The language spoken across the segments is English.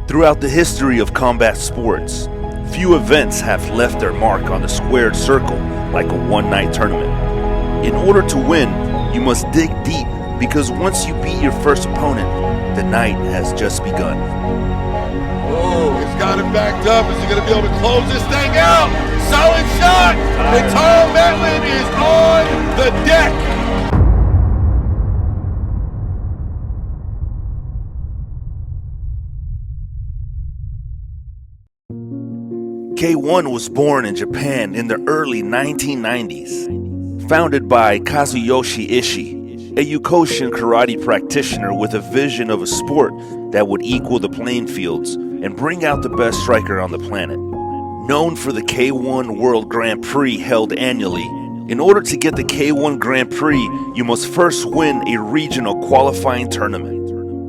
Throughout the history of combat sports, few events have left their mark on the squared circle like a one-night tournament. In order to win, you must dig deep because once you beat your first opponent, the night has just begun. Oh, he's got it backed up. Is he going to be able to close this thing out? Solid shot! And Tom Matlin is on the deck. K1 was born in Japan in the early 1990s. Founded by Kazuyoshi Ishii, a Yukoshin karate practitioner with a vision of a sport that would equal the playing fields and bring out the best striker on the planet. Known for the K1 World Grand Prix held annually, in order to get the K1 Grand Prix, you must first win a regional qualifying tournament.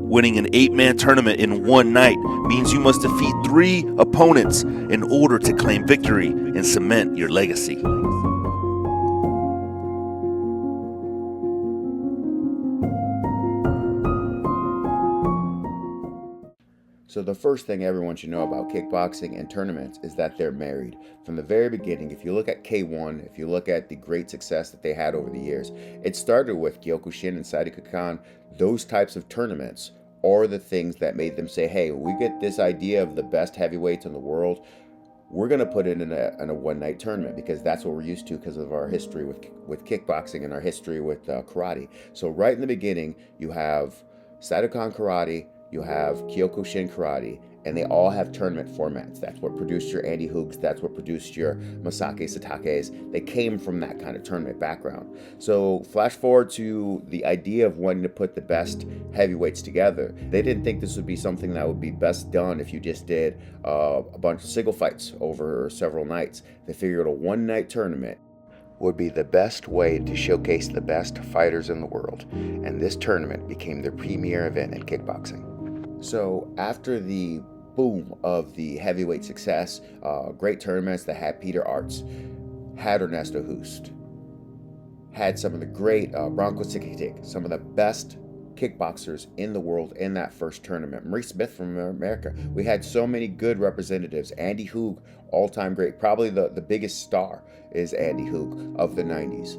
Winning an 8-man tournament in one night means you must defeat 3 opponents in order to claim victory and cement your legacy. So the first thing everyone should know about kickboxing and tournaments is that they're married. From the very beginning, if you look at K1, if you look at the great success that they had over the years, it started with Kyokushin and Saitōkan. Those types of tournaments are the things that made them say, hey, we get this idea of the best heavyweights in the world, we're going to put it in a one-night tournament because that's what we're used to because of our history with kickboxing and our history with karate. So right in the beginning, you have Saitōkan karate, you have Kyokushin karate, and they all have tournament formats. That's what produced your Andy Hoogs, that's what produced your Masake Satakes. They came from that kind of tournament background. So flash forward to the idea of wanting to put the best heavyweights together. They didn't think this would be something that would be best done if you just did a bunch of single fights over several nights. They figured a one-night tournament would be the best way to showcase the best fighters in the world, and this tournament became their premier event in kickboxing. So after the boom of the heavyweight success, great tournaments that had Peter Arts, had Ernesto Hoost, had some of the great Bronco Sikitik, some of the best kickboxers in the world in that first tournament. Maurice Smith from America. We had so many good representatives. Andy Hoog, all-time great. Probably the biggest star is Andy Hoog of the 90s.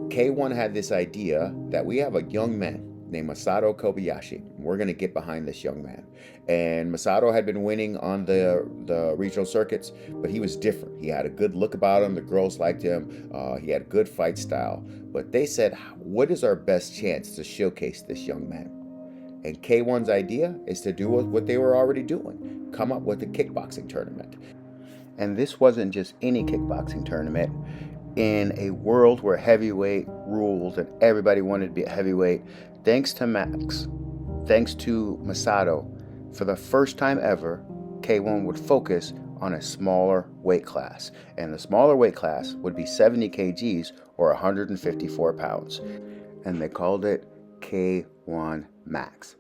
K1 had this idea that we have a young man named Masato Kobayashi. We're going to get behind this young man. And Masato had been winning on the regional circuits, but he was different. He had a good look about him. The girls liked him. He had a good fight style. But they said, what is our best chance to showcase this young man? And K1's idea is to do what they were already doing, come up with a kickboxing tournament. And this wasn't just any kickboxing tournament. In a world where heavyweight ruled and everybody wanted to be a heavyweight, thanks to Max, thanks to Masato, for the first time ever, K1 would focus on a smaller weight class. And the smaller weight class would be 70 kgs or 154 pounds. And they called it K1 Max.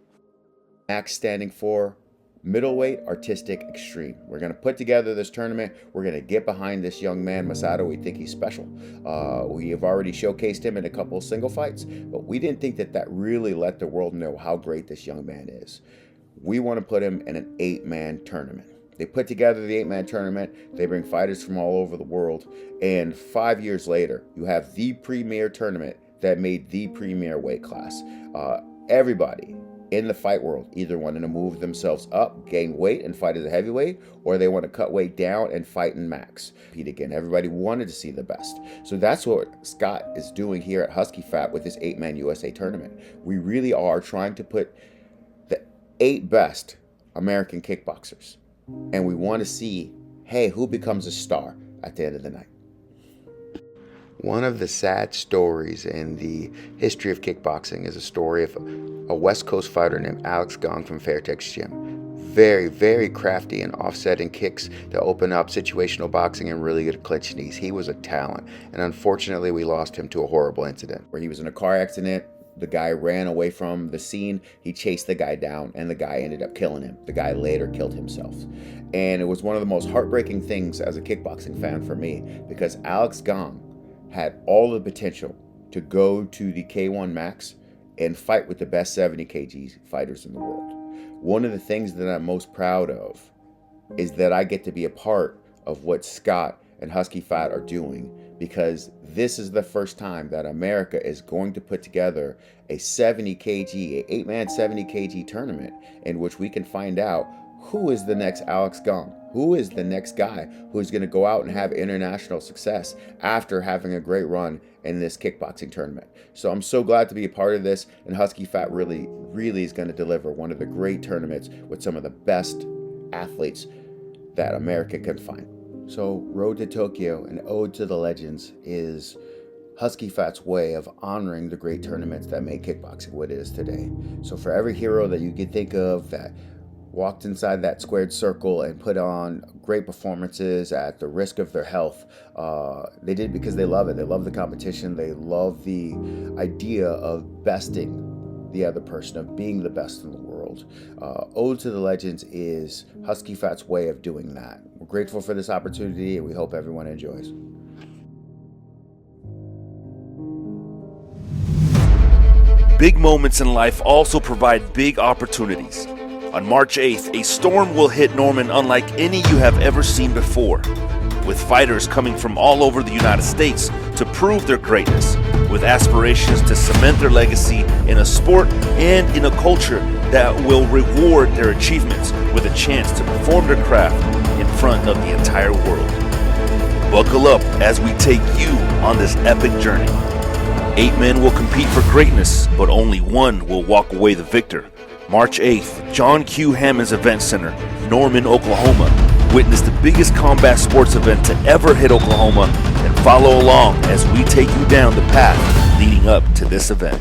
Max standing for Middleweight Artistic Extreme. We're going to put together this tournament. We're going to get behind this young man, Masato. We think he's special. We have already showcased him in a couple of single fights, but we didn't think that really let the world know how great this young man is. We want to put him in an 8-man tournament. They put together the 8-man tournament. They bring fighters from all over the world. And 5 years later, you have the premier tournament that made the premier weight class. Everybody in the fight world either wanting to move themselves up, gain weight, and fight as a heavyweight, or they want to cut weight down and fight in max. Pete again, everybody wanted to see the best. So that's what Scott is doing here at Husky Fat with this 8-man USA tournament. We really are trying to put the 8 best American kickboxers, and we want to see, hey, who becomes a star at the end of the night. One of the sad stories in the history of kickboxing is a story of a West Coast fighter named Alex Gong from Fairtex Gym. Very, very crafty and offsetting kicks to open up situational boxing and really good clinch knees. He was a talent, and unfortunately we lost him to a horrible incident where he was in a car accident. The guy ran away from the scene. He chased the guy down, and the guy ended up killing him. The guy later killed himself. And it was one of the most heartbreaking things as a kickboxing fan for me, because Alex Gong had all the potential to go to the K1 Max and fight with the best 70 kg fighters in the world. one of the things that I'm most proud of is that I get to be a part of what Scott and Husky Fat are doing, because this is the first time that America is going to put together a 70 kg, a 8-man 70 kg tournament in which we can find out who is the next Alex Gong, who is the next guy who is going to go out and have international success after having a great run in this kickboxing tournament. So I'm so glad to be a part of this, and Husky Fat really is going to deliver one of the great tournaments with some of the best athletes that America can find. So Road to Tokyo, an ode to the legends, is Husky Fat's way of honoring the great tournaments that make kickboxing what it is today. So for every hero that you could think of that walked inside that squared circle and put on great performances at the risk of their health, they did it because they love it. They love the competition. They love the idea of besting the other person, of being the best in the world. Ode to the Legends is Husky Fat's way of doing that. We're grateful for this opportunity, and we hope everyone enjoys. Big moments in life also provide big opportunities. On March 8th, a storm will hit Norman unlike any you have ever seen before, with fighters coming from all over the United States to prove their greatness, with aspirations to cement their legacy in a sport and in a culture that will reward their achievements with a chance to perform their craft in front of the entire world. Buckle up as we take you on this epic journey. 8 men will compete for greatness, but only one will walk away the victor. March 8th, John Q. Hammond's Event Center, Norman, Oklahoma. Witness the biggest combat sports event to ever hit Oklahoma, and follow along as we take you down the path leading up to this event.